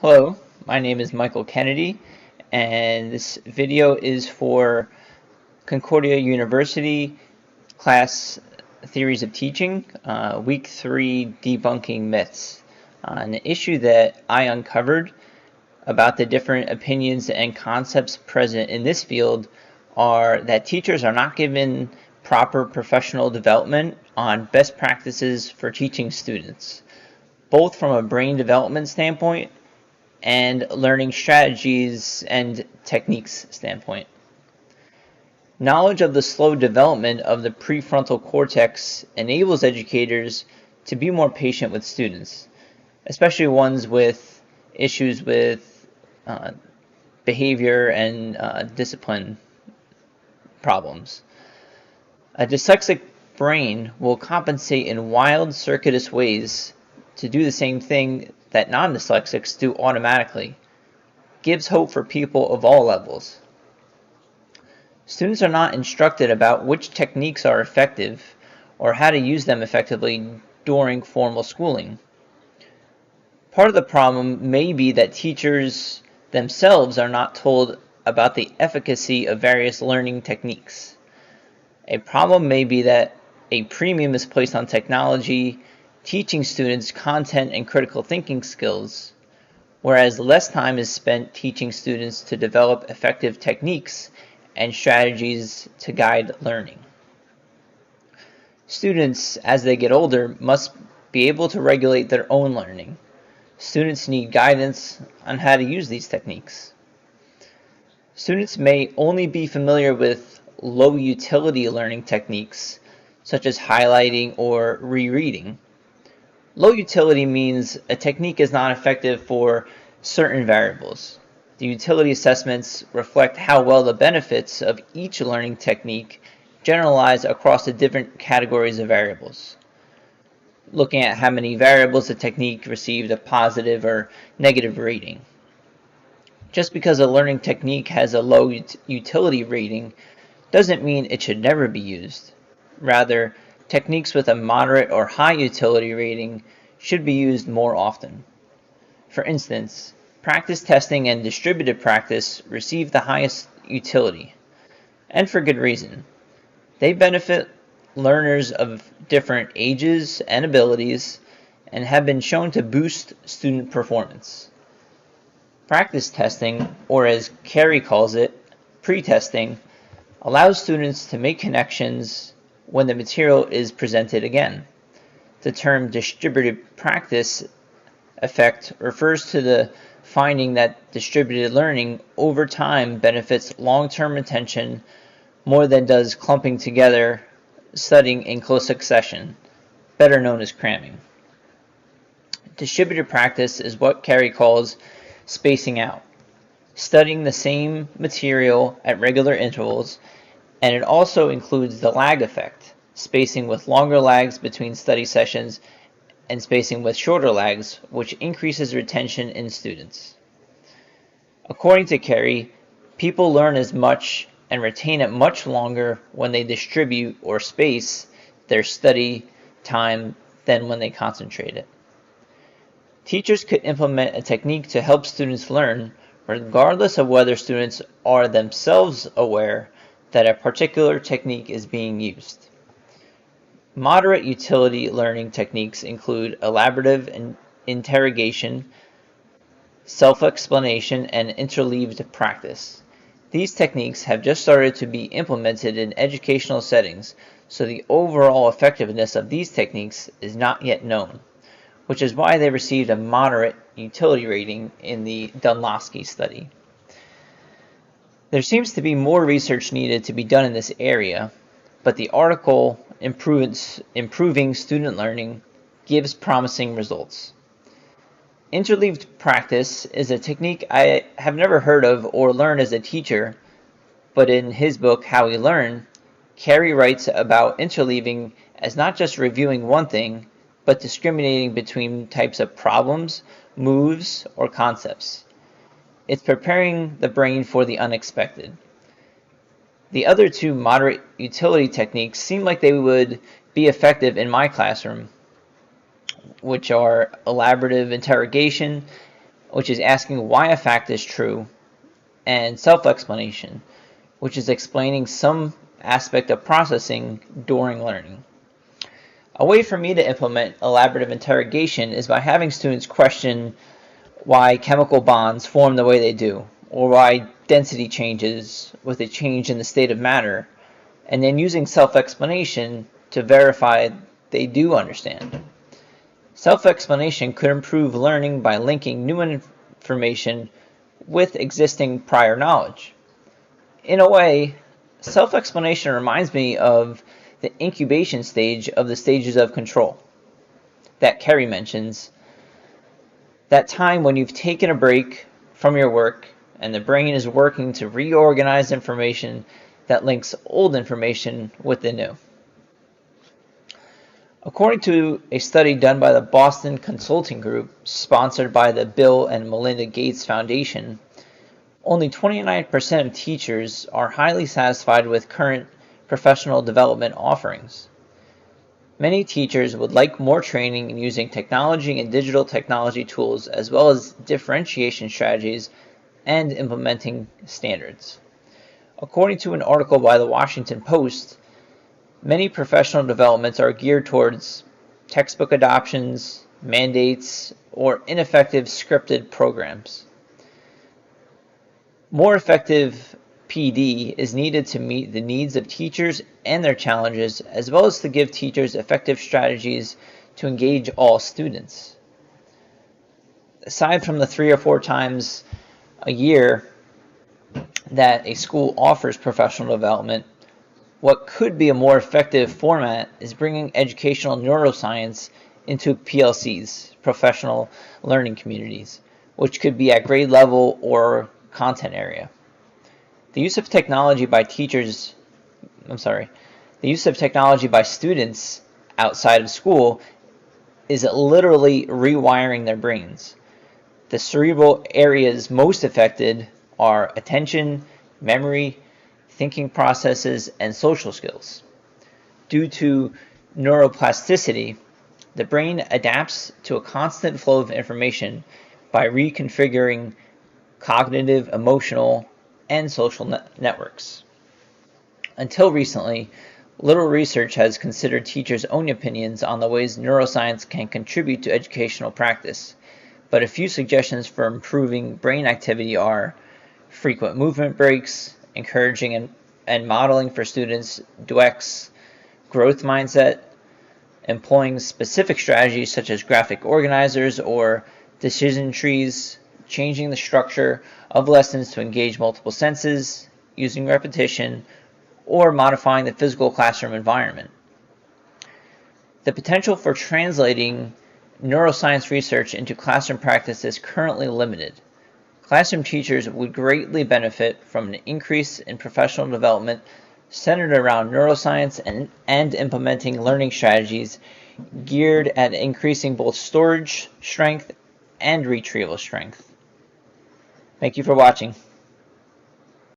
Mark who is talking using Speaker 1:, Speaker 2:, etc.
Speaker 1: Hello, my name is Michael Kennedy, and this video is for Concordia University class Theories of Teaching, Week 3 Debunking Myths. An issue that I uncovered about the different opinions and concepts present in this field are that teachers are not given proper professional development on best practices for teaching students, both from a brain development standpoint and learning strategies and techniques standpoint. Knowledge of the slow development of the prefrontal cortex enables educators to be more patient with students, especially ones with issues with behavior and discipline problems. A dyslexic brain will compensate in wild, circuitous ways to do the same thing that non-dyslexics do automatically. Gives hope for people of all levels. Students are not instructed about which techniques are effective or how to use them effectively during formal schooling. Part of the problem may be that teachers themselves are not told about the efficacy of various learning techniques. A problem may be that a premium is placed on technology, teaching students content and critical thinking skills, whereas less time is spent teaching students to develop effective techniques and strategies to guide learning. Students, as they get older, must be able to regulate their own learning. Students need guidance on how to use these techniques. Students may only be familiar with low utility learning techniques, such as highlighting or rereading. Low utility means a technique is not effective for certain variables. The utility assessments reflect how well the benefits of each learning technique generalize across the different categories of variables, looking at how many variables the technique received a positive or negative rating. Just because a learning technique has a low utility rating doesn't mean it should never be used. Rather, techniques with a moderate or high utility rating should be used more often. For instance, practice testing and distributed practice receive the highest utility, and for good reason. They benefit learners of different ages and abilities and have been shown to boost student performance. Practice testing, or as Carey calls it, pre-testing, allows students to make connections when the material is presented again. The term distributed practice effect refers to the finding that distributed learning over time benefits long-term retention more than does clumping together studying in close succession, better known as cramming. Distributed practice is what Carey calls spacing out, studying the same material at regular intervals, and it also includes the lag effect, spacing with longer lags between study sessions and spacing with shorter lags, which increases retention in students. According to Carey, people learn as much and retain it much longer when they distribute or space their study time than when they concentrate it. Teachers could implement a technique to help students learn, regardless of whether students are themselves aware that a particular technique is being used. Moderate utility learning techniques include elaborative interrogation, self-explanation, and interleaved practice. These techniques have just started to be implemented in educational settings, so the overall effectiveness of these techniques is not yet known, which is why they received a moderate utility rating in the Dunlosky study. There seems to be more research needed to be done in this area, but the article Improving Student Learning gives promising results. Interleaved practice is a technique I have never heard of or learned as a teacher, but in his book, How We Learn, Carey writes about interleaving as not just reviewing one thing, but discriminating between types of problems, moves, or concepts. It's preparing the brain for the unexpected. The other two moderate utility techniques seem like they would be effective in my classroom, which are elaborative interrogation which is asking why a fact is true, and self-explanation, which is explaining some aspect of processing during learning. A way for me to implement elaborative interrogation is by having students question why chemical bonds form the way they do, or why density changes with a change in the state of matter, and then using self-explanation to verify they do understand. Self-explanation could improve learning by linking new information with existing prior knowledge. In a way, self-explanation reminds me of the incubation stage of the stages of control that Kerry mentions, that time when you've taken a break from your work and the brain is working to reorganize information that links old information with the new. According to a study done by the Boston Consulting Group, sponsored by the Bill and Melinda Gates Foundation, only 29% of teachers are highly satisfied with current professional development offerings. Many teachers would like more training in using technology and digital technology tools, as well as differentiation strategies and implementing standards. According to an article by the Washington Post, many professional developments are geared towards textbook adoptions, mandates, or ineffective scripted programs. More effective PD is needed to meet the needs of teachers and their challenges, as well as to give teachers effective strategies to engage all students. Aside from the 3 or 4 times a year that a school offers professional development, what could be a more effective format is bringing educational neuroscience into PLCs, professional learning communities, which could be at grade level or content area. The use of technology by students outside of school is literally rewiring their brains. The cerebral areas most affected are attention, memory, thinking processes, and social skills. Due to neuroplasticity, the brain adapts to a constant flow of information by reconfiguring cognitive, emotional, and social networks. Until recently, little research has considered teachers' own opinions on the ways neuroscience can contribute to educational practice, but a few suggestions for improving brain activity are frequent movement breaks, encouraging and modeling for students DUEX, growth mindset, employing specific strategies such as graphic organizers or decision trees, changing the structure of lessons to engage multiple senses, using repetition, or modifying the physical classroom environment. The potential for translating neuroscience research into classroom practice is currently limited. Classroom teachers would greatly benefit from an increase in professional development centered around neuroscience and implementing learning strategies geared at increasing both storage strength and retrieval strength. Thank you for watching.